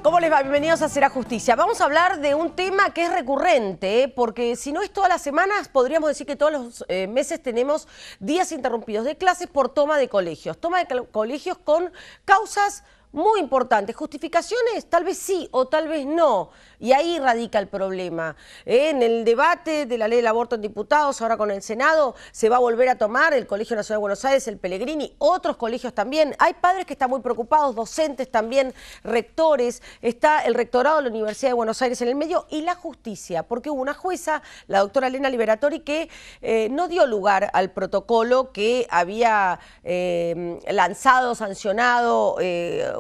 ¿Cómo les va? Bienvenidos a Será Justicia. Vamos a hablar de un tema que es recurrente, porque si no es todas las semanas, podríamos decir que todos los meses tenemos días interrumpidos de clases por toma de colegios. Toma de colegios con causas muy importantes. Justificaciones, tal vez sí o tal vez no. Y ahí radica el problema. En el debate de la ley del aborto en diputados, ahora con el Senado, se va a volver a tomar el Colegio Nacional de Buenos Aires, el Pellegrini, otros colegios también. Hay padres que están muy preocupados, docentes también, rectores. Está el rectorado de la Universidad de Buenos Aires en el medio y la justicia, porque hubo una jueza, la doctora Elena Liberatori, que no dio lugar al protocolo que había lanzado, sancionado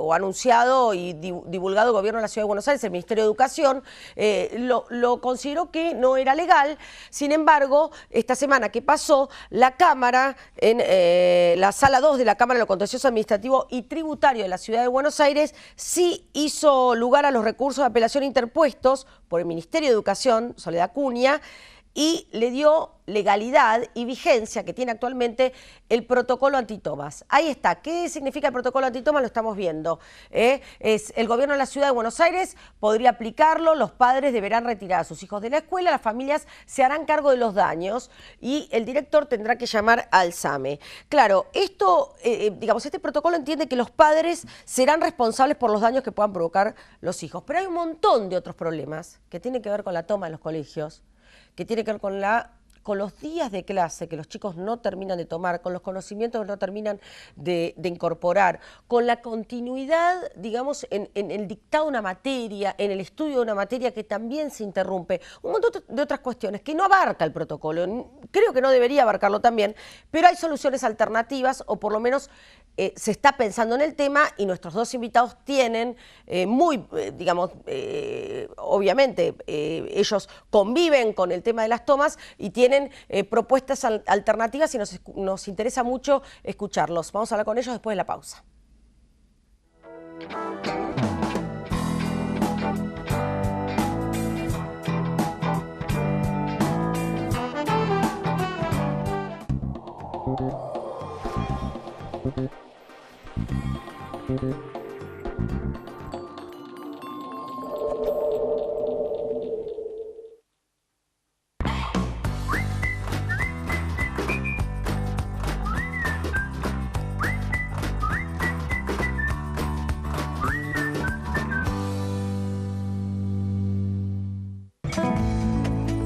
o anunciado y divulgado el gobierno de la Ciudad de Buenos Aires, el Ministerio de Educación, lo consideró que no era legal. Sin embargo, esta semana que pasó, la Cámara, en la Sala 2 de la Cámara de lo Contencioso Administrativo y Tributario de la Ciudad de Buenos Aires, sí hizo lugar a los recursos de apelación interpuestos por el Ministerio de Educación, Soledad Acuña, y le dio legalidad y vigencia que tiene actualmente el protocolo antitomas. Ahí está. ¿Qué significa el protocolo antitomas? Lo estamos viendo. Es el gobierno de la Ciudad de Buenos Aires podría aplicarlo, los padres deberán retirar a sus hijos de la escuela, las familias se harán cargo de los daños y el director tendrá que llamar al SAME. Claro, esto, digamos, este protocolo entiende que los padres serán responsables por los daños que puedan provocar los hijos, pero hay un montón de otros problemas que tienen que ver con la toma en los colegios, que tiene que ver con los días de clase que los chicos no terminan de tomar, con los conocimientos que no terminan de incorporar, con la continuidad, digamos, en el dictado de una materia, en el estudio de una materia que también se interrumpe. Un montón de otras cuestiones que no abarca el protocolo. Creo que no debería abarcarlo también, pero hay soluciones alternativas o por lo menos se está pensando en el tema y nuestros dos invitados tienen digamos, obviamente ellos conviven con el tema de las tomas y tienen propuestas alternativas y nos interesa mucho escucharlos. Vamos a hablar con ellos después de la pausa.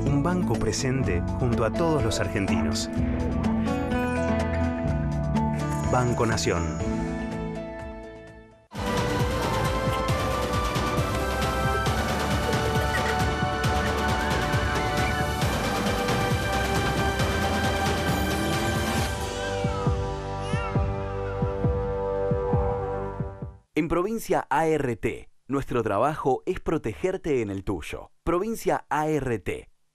Un banco presente junto a todos los argentinos. Banco Nación. En Provincia ART, nuestro trabajo es protegerte en el tuyo. Provincia ART,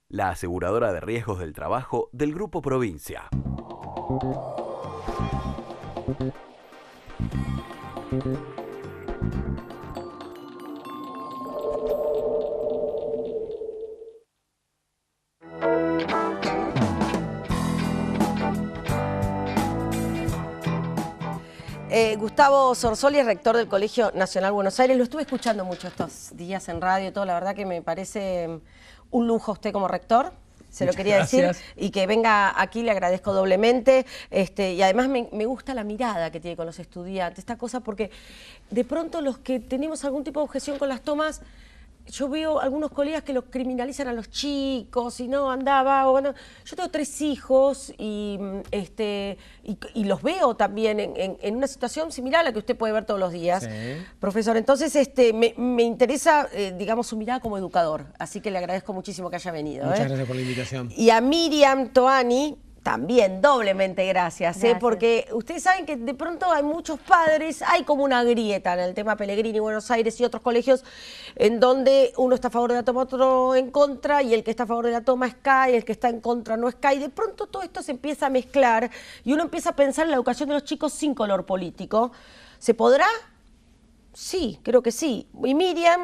la aseguradora de riesgos del trabajo del Grupo Provincia. Gustavo Zorzoli es rector del Colegio Nacional Buenos Aires. Lo estuve escuchando mucho estos días en radio y todo. La verdad que me parece un lujo usted como rector. Se lo quería decir, y que venga aquí le agradezco doblemente, y además me gusta la mirada que tiene con los estudiantes, esta cosa, porque de pronto los que tenemos algún tipo de objeción con las tomas, yo veo algunos colegas que los criminalizan a los chicos y no andaba. Bueno, yo tengo 3 hijos y los veo también en una situación similar a la que usted puede ver todos los días, sí, profesor. Entonces me interesa, digamos, su mirada como educador. Así que le agradezco muchísimo que haya venido. Muchas gracias por la invitación. Y a Miriam Toani, También, doblemente gracias, porque ustedes saben que de pronto hay muchos padres, hay como una grieta en el tema Pellegrini, Buenos Aires y otros colegios, en donde uno está a favor de la toma, otro en contra, y el que está a favor de la toma es K, y el que está en contra no es K, y de pronto todo esto se empieza a mezclar, y uno empieza a pensar en la educación de los chicos sin color político. ¿Se podrá? Sí, creo que sí. Y Miriam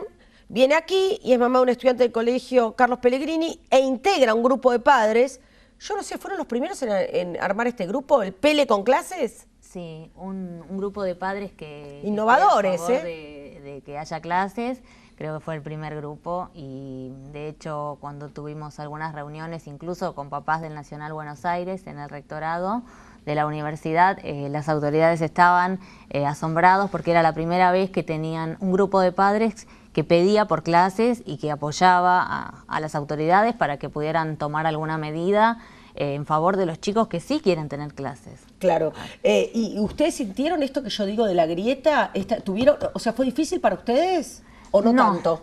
viene aquí, y es mamá de un estudiante del colegio Carlos Pellegrini, e integra un grupo de padres. Yo no sé, ¿fueron los primeros en armar este grupo, el Pele con clases? Sí, un grupo de padres que... Innovadores, a favor de que haya clases. Creo que fue el primer grupo y de hecho cuando tuvimos algunas reuniones incluso con papás del Nacional Buenos Aires en el rectorado de la universidad, las autoridades estaban asombrados porque era la primera vez que tenían un grupo de padres que pedía por clases y que apoyaba a las autoridades para que pudieran tomar alguna medida en favor de los chicos que sí quieren tener clases. Claro. ¿Y ustedes sintieron esto que yo digo de la grieta? ¿Tuvieron, o sea, fue difícil para ustedes o no tanto?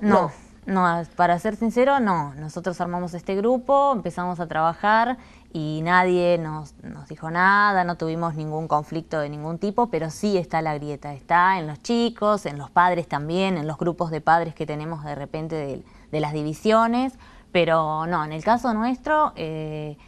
No, para ser sincero, no. Nosotros armamos este grupo, empezamos a trabajar y nadie nos dijo nada, no tuvimos ningún conflicto de ningún tipo, pero sí está la grieta, está en los chicos, en los padres también, en los grupos de padres que tenemos de repente de las divisiones, pero no, en el caso nuestro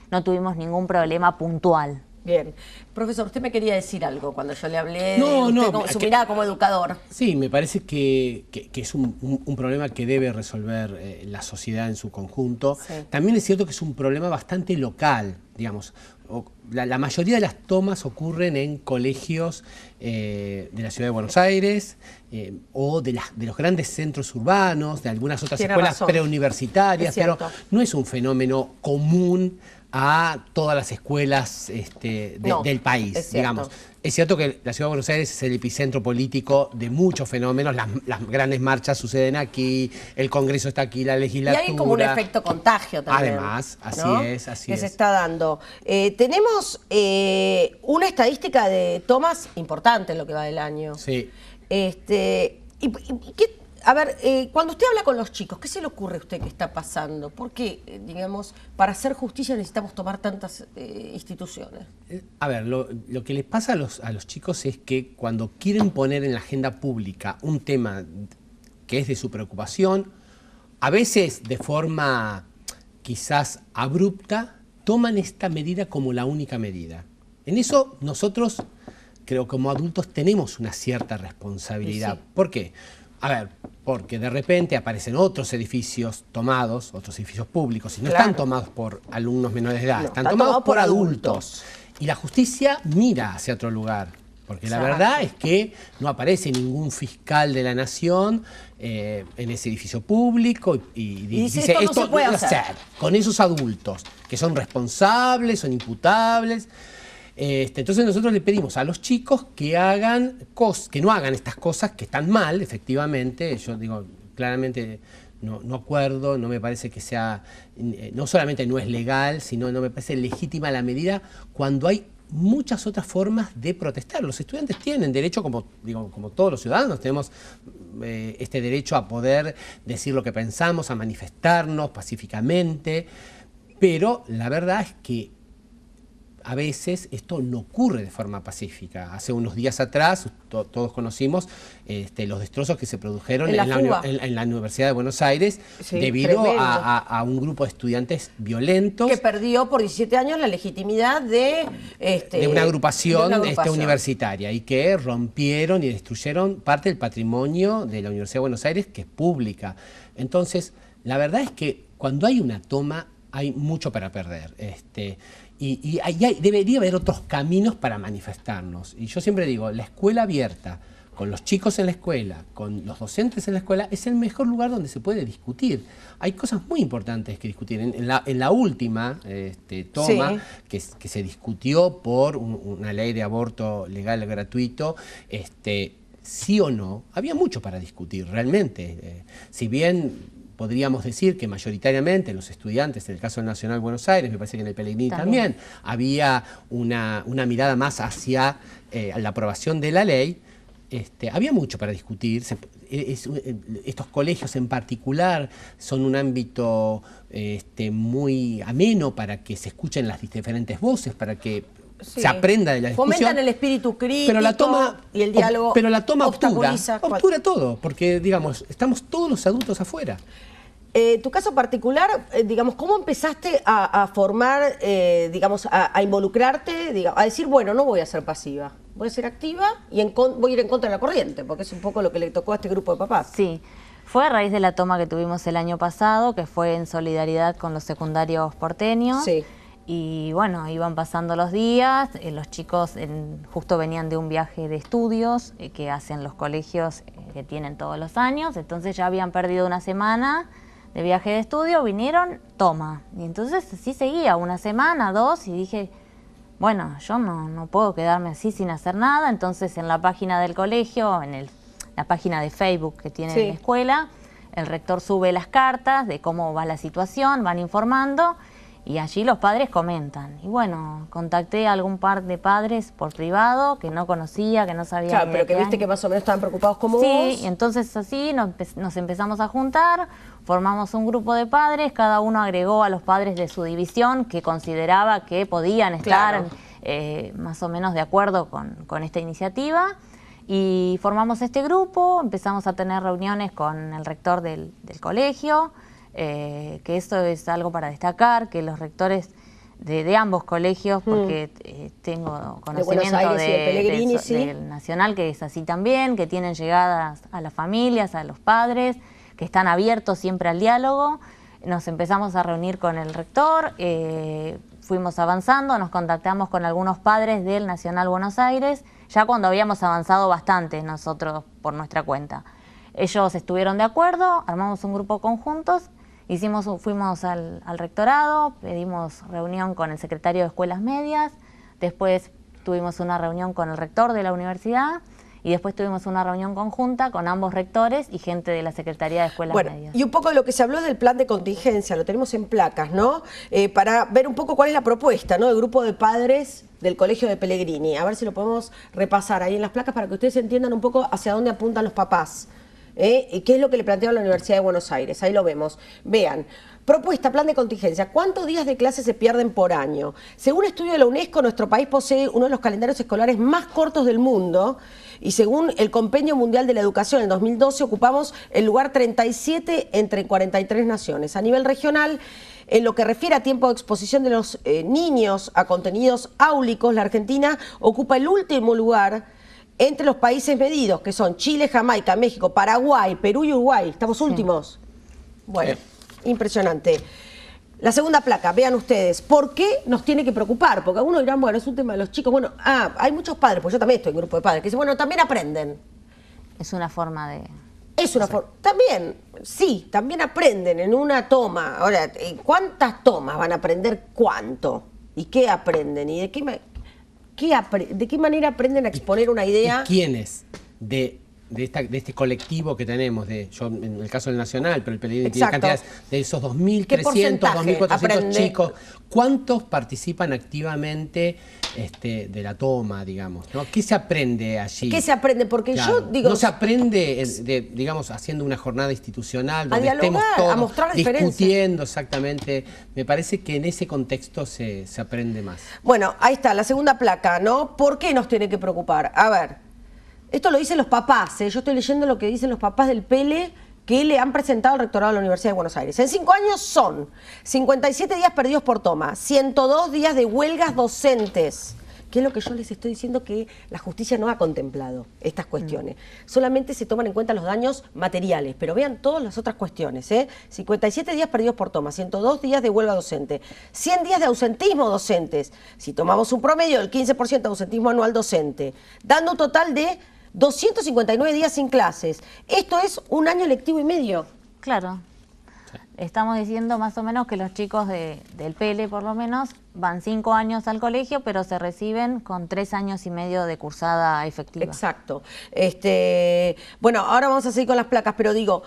no tuvimos ningún problema puntual. Bien. Profesor, usted me quería decir algo cuando yo le hablé de su mirada como educador. Sí, me parece que es un problema que debe resolver la sociedad en su conjunto. Sí. También es cierto que es un problema bastante local, digamos. La mayoría de las tomas ocurren en colegios de la ciudad de Buenos Aires o de los grandes centros urbanos, de algunas otras escuelas preuniversitarias, pero no es un fenómeno común a todas las escuelas del país, digamos. Es cierto que la Ciudad de Buenos Aires es el epicentro político de muchos fenómenos, las grandes marchas suceden aquí, el Congreso está aquí, la legislatura... Y hay como un efecto contagio también. Además, así es. Que se está dando. Tenemos una estadística de tomas importante en lo que va del año. Sí. A ver, cuando usted habla con los chicos, ¿qué se le ocurre a usted que está pasando? ¿Por qué, digamos, para hacer justicia necesitamos tomar tantas instituciones? A ver, lo que les pasa a los chicos es que cuando quieren poner en la agenda pública un tema que es de su preocupación, a veces de forma quizás abrupta, toman esta medida como la única medida. En eso nosotros, creo, como adultos tenemos una cierta responsabilidad. Sí. ¿Por qué? A ver, porque de repente aparecen otros edificios tomados, otros edificios públicos, y no están tomados por alumnos menores de edad, están tomados por adultos. Y la justicia mira hacia otro lugar, porque la verdad es que no aparece ningún fiscal de la nación en ese edificio público y dice esto no se puede hacer con esos adultos, que son responsables, son imputables. Entonces nosotros le pedimos a los chicos que no hagan estas cosas que están mal, efectivamente. Yo digo, claramente no acuerdo, no me parece que sea, no solamente no es legal, sino no me parece legítima la medida cuando hay muchas otras formas de protestar. Los estudiantes tienen derecho, como todos los ciudadanos, tenemos este derecho a poder decir lo que pensamos, a manifestarnos pacíficamente, pero la verdad es que a veces esto no ocurre de forma pacífica. Hace unos días atrás, todos conocimos los destrozos que se produjeron en la Universidad de Buenos Aires, debido a un grupo de estudiantes violentos. Que perdió por 17 años la legitimidad de una agrupación universitaria, y que rompieron y destruyeron parte del patrimonio de la Universidad de Buenos Aires, que es pública. Entonces, la verdad es que cuando hay una toma hay mucho para perder. Y debería haber otros caminos para manifestarnos. Y yo siempre digo, la escuela abierta, con los chicos en la escuela, con los docentes en la escuela, es el mejor lugar donde se puede discutir. Hay cosas muy importantes que discutir. En la última toma, que se discutió por una ley de aborto legal gratuito, sí o no, había mucho para discutir realmente. Si bien podríamos decir que mayoritariamente los estudiantes, en el caso del Nacional Buenos Aires, me parece que en el Pellegrini también había una mirada más hacia la aprobación de la ley, había mucho para discutir. Estos colegios en particular son un ámbito muy ameno para que se escuchen las diferentes voces, para que se aprenda de la discusión. Fomentan el espíritu crítico y el diálogo. Pero la toma obstaculiza todo, porque, digamos, estamos todos los adultos afuera. Tu caso particular, digamos, ¿cómo empezaste a formar, digamos, a involucrarte, digamos, a decir, bueno, no voy a ser pasiva, voy a ser activa y voy a ir en contra de la corriente, porque es un poco lo que le tocó a este grupo de papás? Sí, fue a raíz de la toma que tuvimos el año pasado, que fue en solidaridad con los secundarios porteños. Sí. Y bueno, iban pasando los días, los chicos justo venían de un viaje de estudios que hacen los colegios que tienen todos los años, entonces ya habían perdido una semana de viaje de estudio, vinieron, toma. Y entonces así seguía, una semana, 2, y dije, bueno, yo no puedo quedarme así sin hacer nada. Entonces en la página del colegio, la página de Facebook que tiene la escuela, el rector sube las cartas de cómo va la situación, van informando, y allí los padres comentan. Y bueno, contacté a algún par de padres por privado que no conocía, que no sabía. Claro, pero que viste que más o menos estaban preocupados como vos. Sí, y entonces así nos empezamos a juntar, formamos un grupo de padres, cada uno agregó a los padres de su división que consideraba que podían estar más o menos de acuerdo con esta iniciativa. Y formamos este grupo, empezamos a tener reuniones con el rector del colegio, que esto es algo para destacar, que los rectores de ambos colegios, porque tengo conocimiento del Nacional, que es así también, que tienen llegadas a las familias, a los padres, que están abiertos siempre al diálogo. Nos empezamos a reunir con el rector, fuimos avanzando, nos contactamos con algunos padres del Nacional Buenos Aires, ya cuando habíamos avanzado bastante nosotros por nuestra cuenta. Ellos estuvieron de acuerdo, armamos un grupo conjuntos, fuimos al rectorado, pedimos reunión con el secretario de Escuelas Medias, después tuvimos una reunión con el rector de la universidad y después tuvimos una reunión conjunta con ambos rectores y gente de la Secretaría de Escuelas Medias. Y un poco de lo que se habló del plan de contingencia, lo tenemos en placas, ¿no? Para ver un poco cuál es la propuesta, ¿no? Del grupo de padres del Colegio de Pellegrini. A ver si lo podemos repasar ahí en las placas para que ustedes entiendan un poco hacia dónde apuntan los papás. ¿Qué es lo que le planteaba la Universidad de Buenos Aires? Ahí lo vemos. Vean, propuesta, plan de contingencia. ¿Cuántos días de clase se pierden por año? Según estudio de la UNESCO, nuestro país posee uno de los calendarios escolares más cortos del mundo y según el Compendio Mundial de la Educación, en 2012 ocupamos el lugar 37 entre 43 naciones. A nivel regional, en lo que refiere a tiempo de exposición de los niños a contenidos áulicos, la Argentina ocupa el último lugar entre los países medidos, que son Chile, Jamaica, México, Paraguay, Perú y Uruguay. Estamos últimos. Bueno, impresionante. La segunda placa, vean ustedes, ¿por qué nos tiene que preocupar? Porque algunos dirán, bueno, es un tema de los chicos. Bueno, hay muchos padres, pues yo también estoy en un grupo de padres, que dicen, bueno, también aprenden. Es una forma de... Es una forma. También, sí, también aprenden en una toma. Ahora, ¿cuántas tomas van a aprender cuánto? ¿Y qué aprenden? ¿Y de qué manera aprenden a exponer una idea? ¿Y quiénes de este colectivo que tenemos? Yo en el caso del Nacional, pero el Pellegrini tiene cantidades de esos 2.300, 2.400 chicos. ¿Cuántos participan activamente de la toma, digamos, ¿no? ¿Qué se aprende allí? ¿Qué se aprende? Porque yo digo... No se aprende, digamos, haciendo una jornada institucional donde estemos todos a mostrar discutiendo exactamente. Me parece que en ese contexto se aprende más. Bueno, ahí está, la segunda placa, ¿no? ¿Por qué nos tiene que preocupar? A ver, esto lo dicen los papás, yo estoy leyendo lo que dicen los papás del Pele, que le han presentado al rectorado de la Universidad de Buenos Aires. En 5 años son 57 días perdidos por toma, 102 días de huelgas docentes, que es lo que yo les estoy diciendo que la justicia no ha contemplado estas cuestiones. Solamente se toman en cuenta los daños materiales, pero vean todas las otras cuestiones. 57 días perdidos por toma, 102 días de huelga docente, 100 días de ausentismo docentes, si tomamos un promedio del 15% de ausentismo anual docente, dando un total de 259 días sin clases. Esto es un año lectivo y medio. Claro. Estamos diciendo más o menos que los chicos del Pele, por lo menos, van 5 años al colegio, pero se reciben con 3 años y medio de cursada efectiva. Exacto. Bueno, ahora vamos a seguir con las placas, pero digo,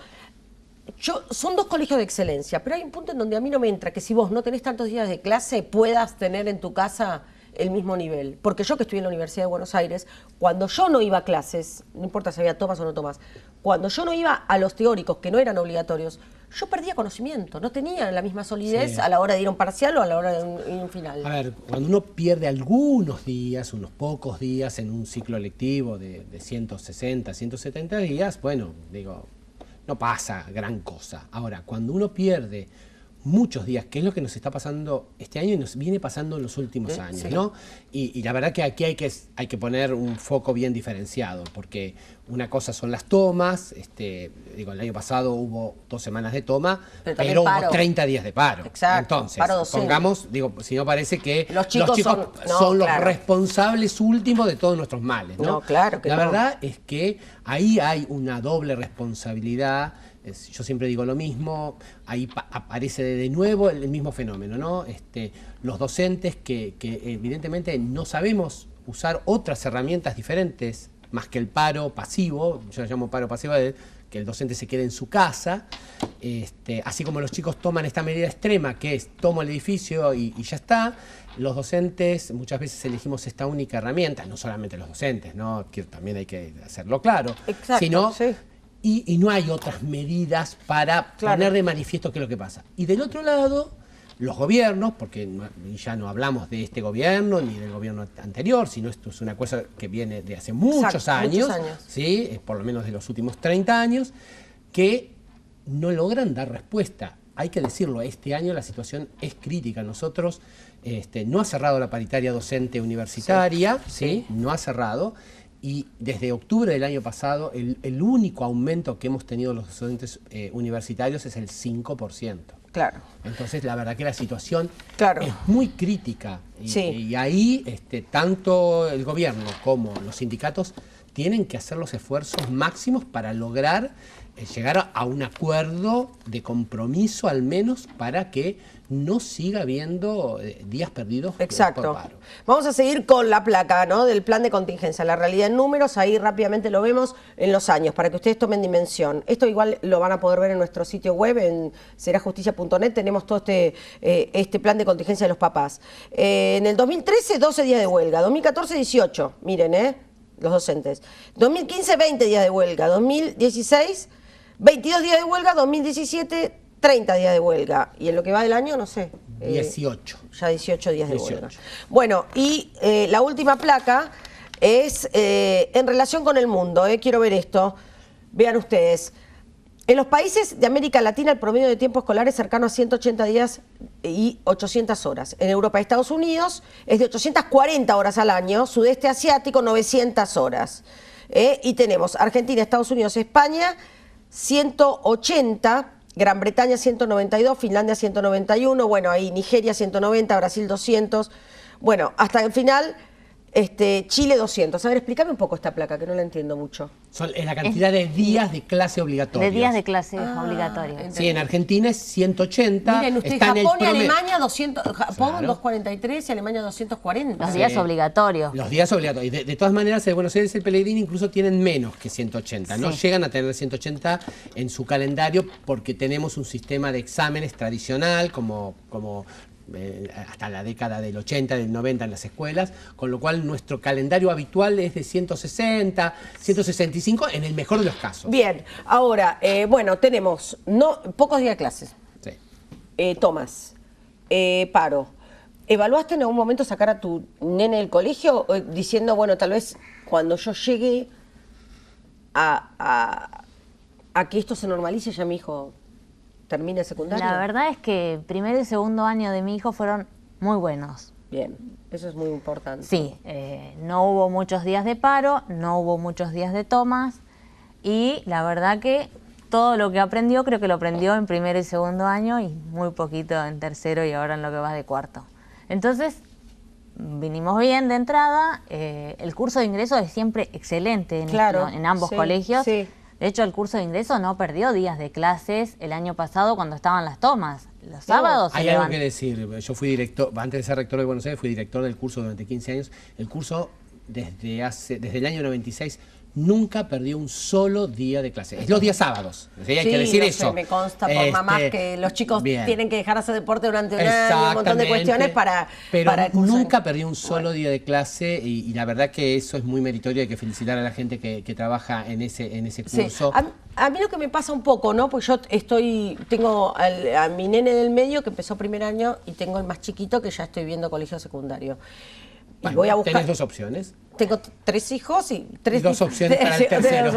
son 2 colegios de excelencia, pero hay un punto en donde a mí no me entra que si vos no tenés tantos días de clase, puedas tener en tu casa el mismo nivel. Porque yo que estudié en la Universidad de Buenos Aires, cuando yo no iba a clases, no importa si había tomas o no tomas, cuando yo no iba a los teóricos que no eran obligatorios, yo perdía conocimiento, no tenía la misma solidez a la hora de ir a un parcial o a la hora de un final. A ver, cuando uno pierde algunos días, unos pocos días en un ciclo lectivo de 160, 170 días, bueno, digo, no pasa gran cosa. Ahora, cuando uno pierde muchos días, que es lo que nos está pasando este año y nos viene pasando en los últimos años, sí. ¿no? Y la verdad que aquí hay que poner un foco bien diferenciado, porque una cosa son las tomas, digo, el año pasado hubo 2 semanas de toma, pero hubo 30 días de paro. Exacto, Entonces, paro docente. Pongamos, digo, si no parece que los chicos son los responsables últimos de todos nuestros males, ¿no? No, claro que la no. verdad es que ahí hay una doble responsabilidad. Yo siempre digo lo mismo, ahí aparece de nuevo el mismo fenómeno, ¿no? Los docentes que evidentemente no sabemos usar otras herramientas diferentes, más que el paro pasivo, yo lo llamo paro pasivo, que el docente se quede en su casa, así como los chicos toman esta medida extrema, que es tomo el edificio y ya está, los docentes muchas veces elegimos esta única herramienta, no solamente los docentes, ¿no? Que también hay que hacerlo claro, exacto, sino... sí. Y no hay otras medidas para poner de manifiesto qué es lo que pasa. Y del otro lado, los gobiernos, porque ya no hablamos de este gobierno ni del gobierno anterior, sino esto es una cosa que viene de hace muchos años, ¿sí? Por lo menos de los últimos 30 años, que no logran dar respuesta. Hay que decirlo, este año la situación es crítica. Nosotros no ha cerrado la paritaria docente universitaria, ¿sí? No ha cerrado. Y desde octubre del año pasado, el único aumento que hemos tenido los docentes universitarios es el 5%. Claro. Entonces, la verdad que la situación es muy crítica. Y ahí, tanto el gobierno como los sindicatos tienen que hacer los esfuerzos máximos para lograr llegar a un acuerdo de compromiso, al menos, para que no siga habiendo días perdidos por paro. Vamos a seguir con la placa, ¿no?, del plan de contingencia. La realidad en números, ahí rápidamente lo vemos en los años, para que ustedes tomen dimensión. Esto igual lo van a poder ver en nuestro sitio web, en serajusticia.net. Tenemos todo este plan de contingencia de los papás. En el 2013, 12 días de huelga. 2014, 18. Miren, los docentes. 2015, 20 días de huelga. 2016, 22 días de huelga. 2017, 30 días de huelga. Y en lo que va del año, no sé. 18. Ya 18 días de huelga. Bueno, y la última placa es en relación con el mundo. Quiero ver esto. Vean ustedes. En los países de América Latina el promedio de tiempo escolar es cercano a 180 días y 800 horas. En Europa y Estados Unidos es de 840 horas al año. Sudeste asiático, 900 horas. Y tenemos Argentina, Estados Unidos, España, 180, Gran Bretaña 192, Finlandia 191, bueno, ahí Nigeria 190, Brasil 200, bueno, hasta el final Chile 200. A ver, explícame un poco esta placa, que no la entiendo mucho. Es la cantidad de días de clase obligatorios. De días de clase obligatorios. Sí, en Argentina es 180. Miren, ustedes, Japón y Alemania 200, Japón 243 y Alemania 240. Los días obligatorios. Los días obligatorios. De todas maneras, el Buenos Aires y el Pellegrini incluso tienen menos que 180. No llegan a tener 180 en su calendario porque tenemos un sistema de exámenes tradicional como hasta la década del 80, del 90 en las escuelas, con lo cual nuestro calendario habitual es de 160, 165 en el mejor de los casos. Bien, ahora, bueno, tenemos pocos días de clases, tomas, paro. ¿Evaluaste en algún momento sacar a tu nene del colegio diciendo, bueno, tal vez cuando yo llegue a que esto se normalice, ya mi hijo termine secundario? La verdad es que el primer y segundo año de mi hijo fueron muy buenos. Bien, eso es muy importante. Sí, no hubo muchos días de paro, no hubo muchos días de tomas y la verdad que todo lo que aprendió, creo que lo aprendió en primer y segundo año y muy poquito en tercero y ahora en lo que va de cuarto. Entonces, vinimos bien de entrada, el curso de ingreso es siempre excelente en ambos colegios. Sí. De hecho, el curso de ingreso no perdió días de clases el año pasado cuando estaban las tomas. Los sábados hay algo que decir. Yo fui director, antes de ser rector de Buenos Aires, fui director del curso durante 15 años. El curso desde el año 96 nunca perdió un solo día de clase. Es los días sábados, ¿sí? Hay que decir eso. Sé, me consta por mamás que los chicos tienen que dejar hacer deporte durante un año, un montón de cuestiones pero para nunca perdió un solo día de clase y la verdad que eso es muy meritorio. Hay que felicitar a la gente que trabaja en ese curso. Sí. A mí lo que me pasa un poco, ¿no? Pues yo tengo a mi nene del medio que empezó primer año y tengo el más chiquito que ya estoy viendo colegio secundario. Bueno, voy a buscar. Tenés dos opciones. Tengo 3 hijos y dos opciones para el tercero.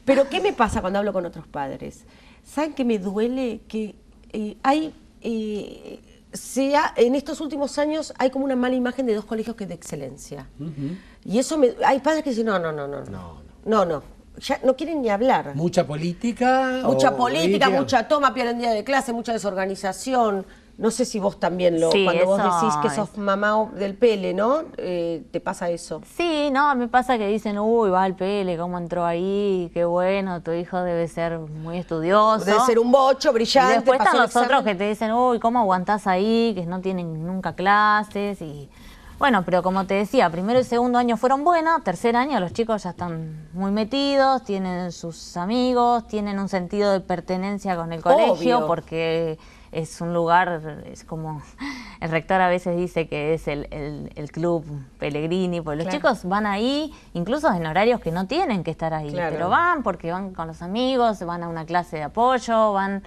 Pero ¿qué me pasa cuando hablo con otros padres? ¿Saben que me duele? Que en estos últimos años hay como una mala imagen de 2 colegios que de excelencia. Y eso hay padres que dicen, no. Ya no quieren ni hablar. Mucha política. Mucha toma, pierden día de clase, mucha desorganización. No sé si vos también cuando vos decís que sos mamá del Pele, ¿no? ¿Te pasa eso? Sí, no, me pasa que dicen, uy, va al Pele, cómo entró ahí, qué bueno, tu hijo debe ser muy estudioso. Debe ser un bocho, brillante. Y después están los otros que te dicen, uy, ¿cómo aguantás ahí? Que no tienen nunca clases y... Bueno, pero como te decía, primero y segundo año fueron buenos, tercer año los chicos ya están muy metidos, tienen sus amigos, tienen un sentido de pertenencia con el colegio, porque es un lugar, es como, el rector a veces dice que es el club Pellegrini, porque los chicos van ahí, incluso en horarios que no tienen que estar ahí, pero van porque van con los amigos, van a una clase de apoyo, van...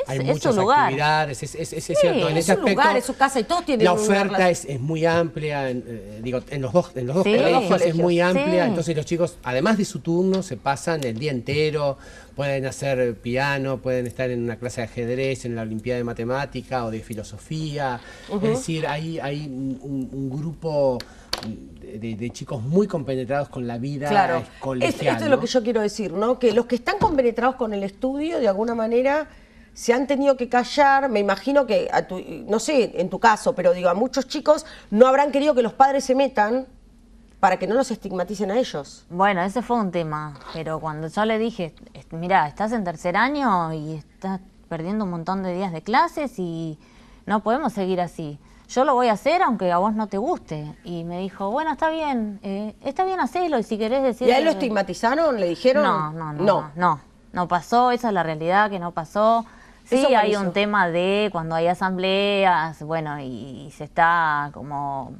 Hay muchas actividades, es cierto. En ese aspecto, lugar, es su casa y todos tienen la oferta es muy amplia, en los dos colegios es muy amplia, entonces los chicos, además de su turno, se pasan el día entero, pueden hacer piano, pueden estar en una clase de ajedrez, en la Olimpiada de Matemática o de Filosofía, es decir, hay un grupo de chicos muy compenetrados con la vida colegial. Esto es lo que yo quiero decir, ¿no? Que los que están compenetrados con el estudio, de alguna manera... se han tenido que callar, me imagino que, no sé, en tu caso, pero digo, a muchos chicos no habrán querido que los padres se metan para que no los estigmaticen a ellos. Bueno, ese fue un tema, pero cuando yo le dije, mira, estás en tercer año y estás perdiendo un montón de días de clases y no podemos seguir así. Yo lo voy a hacer aunque a vos no te guste. Y me dijo, bueno, está bien hacerlo y si querés decir... ¿Y a él lo estigmatizaron? ¿Le dijeron? No pasó, esa es la realidad, que no pasó. Sí, hay un tema de cuando hay asambleas, bueno, y se está como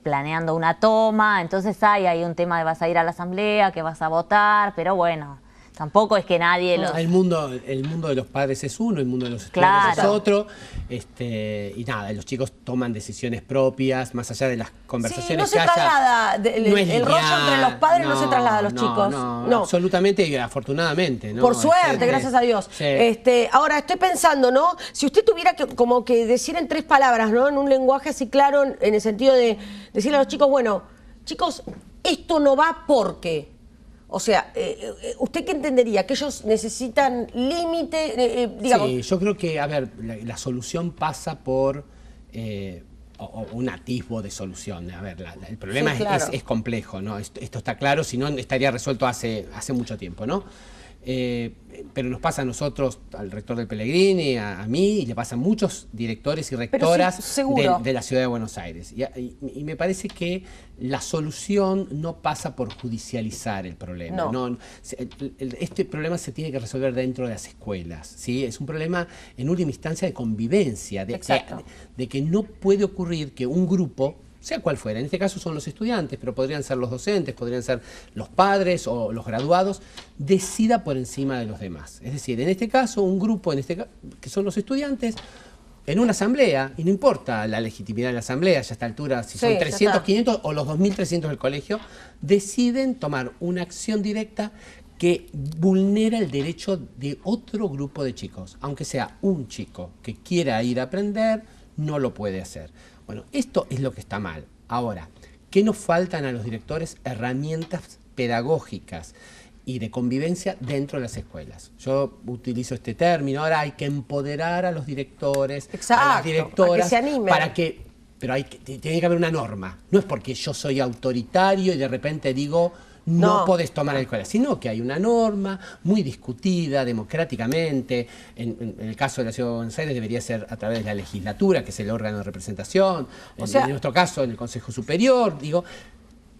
planeando una toma, entonces hay un tema de vas a ir a la asamblea, que vas a votar, pero bueno, tampoco es que nadie los... El mundo de los padres es uno, el mundo de los estudiantes es otro, y nada, los chicos toman decisiones propias, más allá de las conversaciones no se traslada, el rollo entre los padres no se traslada a los chicos. No, absolutamente y afortunadamente, ¿no? Por suerte, gracias a Dios. Sí. Ahora, estoy pensando, ¿no? Si usted tuviera como que decir en 3 palabras, ¿no? En un lenguaje así claro, en el sentido de decirle a los chicos, bueno, chicos, esto no va porque... O sea, ¿usted qué entendería? ¿Que ellos necesitan límite? Digamos? Sí, yo creo que, a ver, la solución pasa por un atisbo de solución. A ver, el problema es complejo, ¿no? Esto está claro, si no estaría resuelto hace mucho tiempo, ¿no? Pero nos pasa a nosotros, al rector del Pellegrini, a mí, y le pasa a muchos directores y rectoras de la Ciudad de Buenos Aires. Y me parece que la solución no pasa por judicializar el problema. No, este problema se tiene que resolver dentro de las escuelas, ¿sí? Es un problema en última instancia de convivencia, de que no puede ocurrir que un grupo, sea cual fuera, en este caso son los estudiantes, pero podrían ser los docentes, podrían ser los padres o los graduados, decida por encima de los demás. Es decir, en este caso, un grupo, que son los estudiantes, en una asamblea, y no importa la legitimidad de la asamblea, ya a esta altura, si son 300, 500 o los 2.300 del colegio, deciden tomar una acción directa que vulnera el derecho de otro grupo de chicos, aunque sea un chico que quiera ir a aprender, no lo puede hacer. Bueno, esto es lo que está mal. Ahora, ¿qué nos faltan a los directores? Herramientas pedagógicas y de convivencia dentro de las escuelas. Yo utilizo este término, ahora hay que empoderar a los directores, a las directoras, a que se animen. Pero tiene que haber una norma. No es porque yo soy autoritario y de repente digo... No podés tomar la escuela, sino que hay una norma muy discutida democráticamente. En el caso de la Ciudad de Buenos Aires debería ser a través de la legislatura, que es el órgano de representación. En nuestro caso, en el Consejo Superior, digo.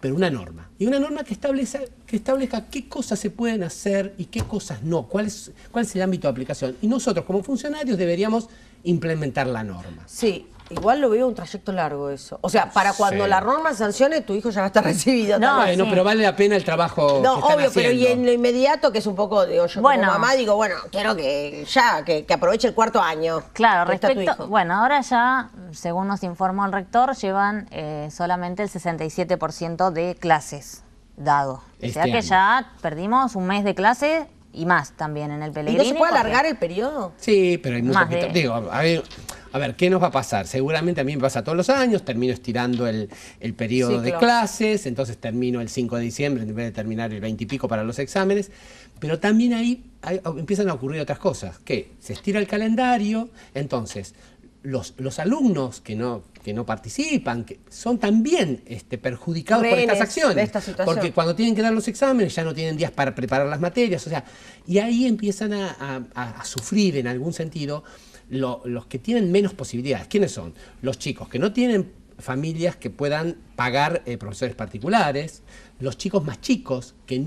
pero una norma. Y una norma que establezca qué cosas se pueden hacer y qué cosas no, cuál es el ámbito de aplicación. Y nosotros como funcionarios deberíamos implementar la norma. Sí. Igual lo veo un trayecto largo eso. O sea, para cuando Sí. la norma sancione, tu hijo ya va a estar recibido. No, también. Bueno, sí. pero vale la pena el trabajo No, que están obvio, pero y haciendo. en lo inmediato, que es un poco, digo, yo Bueno. como mamá digo, bueno, quiero que ya, que aproveche el cuarto año. Claro, que está tu respecto, hijo. bueno, ahora ya, según nos informó el rector, llevan solamente el 67% de clases dado. O Este sea que año. ya perdimos un mes de clase y más también en el ¿Y Pellegrini. no se puede porque- alargar el periodo? Sí, pero hay muy Más poquito. de- Digo, a ver, ¿qué nos va a pasar? Seguramente a mí me pasa todos los años, termino estirando el periodo de Ciclo. clases, entonces termino el 5 de diciembre en vez de terminar el 20 y pico para los exámenes, pero también ahí empiezan a ocurrir otras cosas, que se estira el calendario, entonces los alumnos que no participan, que son también perjudicados por estas Rehenes acciones, de esta situación. porque cuando tienen que dar los exámenes ya no tienen días para preparar las materias, o sea, y ahí empiezan a sufrir en algún sentido los que tienen menos posibilidades. ¿Quiénes son? Los chicos que no tienen familias que puedan pagar profesores particulares, los chicos más chicos que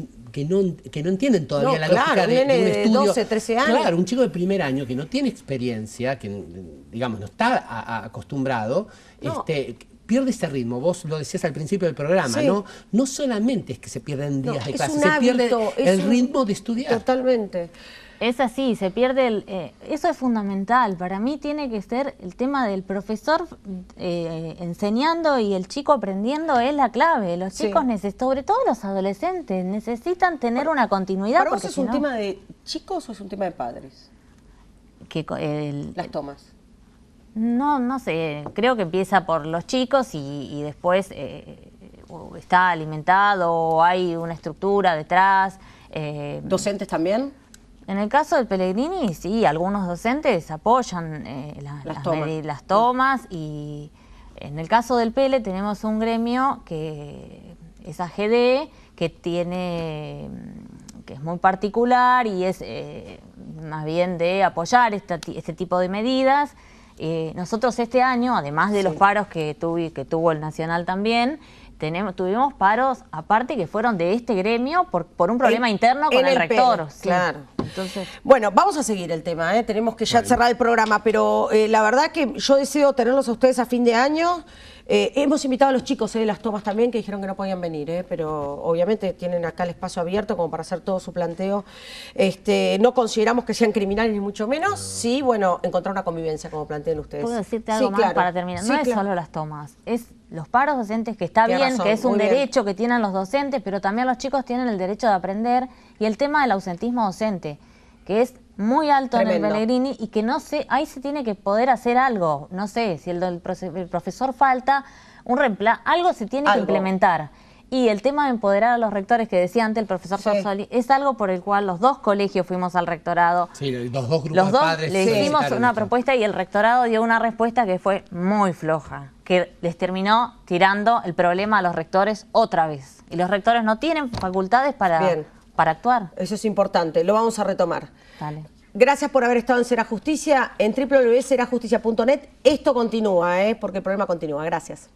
no entienden todavía No, la claro, lógica un de nene un de estudio. 12, 13 años. Claro, un chico de primer año que no tiene experiencia, que digamos no está acostumbrado, No. pierde ese ritmo. Vos lo decías al principio del programa, Sí. ¿no? No solamente es que se pierden No, días de es clase, un se pierde hábito, es el un- ritmo de estudiar. Totalmente. Es así, se pierde eso es fundamental. Para mí tiene que ser el tema del profesor enseñando y el chico aprendiendo es la clave. Los Sí. chicos, sobre todo los adolescentes, necesitan tener una continuidad. ¿Para vos porque es si un no- tema de chicos o es un tema de padres? Las tomas. No sé, creo que empieza por los chicos y después o está alimentado o hay una estructura detrás. ¿Docentes también? En el caso del Pellegrini, sí, algunos docentes apoyan las tomas y en el caso del Pele tenemos un gremio que es AGD, que es muy particular y es más bien de apoyar este tipo de medidas. Nosotros este año, además de los paros que tuvo el Nacional también, tuvimos paros aparte que fueron de este gremio por un problema interno con en el rector. Pele, Sí. claro. Entonces, Bueno, vamos a seguir el tema, tenemos que ya cerrar el programa, pero la verdad que yo deseo tenerlos a ustedes a fin de año. Hemos invitado a los chicos de las tomas también, que dijeron que no podían venir, pero obviamente tienen acá el espacio abierto como para hacer todo su planteo. No consideramos que sean criminales ni mucho menos, sí, bueno, encontrar una convivencia como plantean ustedes. ¿puedo decirte algo Sí, más claro. para terminar? Sí, No es claro. solo las tomas, es los paros docentes, que está Tienes bien, razón, que es un muy bien. derecho que tienen los docentes, pero también los chicos tienen el derecho de aprender, y el tema del ausentismo docente, que es muy alto Tremendo. en el Pellegrini y que no sé, ahí se tiene que poder hacer algo, no sé, si el profesor falta, algo se tiene que Algo. implementar. Y el tema de empoderar a los rectores que decía antes el profesor Sí. Torsoli, es algo por el cual los dos colegios fuimos al rectorado. Sí, los dos grupos Los de dos padres le hicimos solicitaron una esto. propuesta y el rectorado dio una respuesta que fue muy floja, que les terminó tirando el problema a los rectores otra vez. Y los rectores no tienen facultades Bien. para actuar. Eso es importante, lo vamos a retomar. Dale. Gracias por haber estado en Será Justicia, en www.serajusticia.net. Esto continúa, porque el problema continúa. Gracias.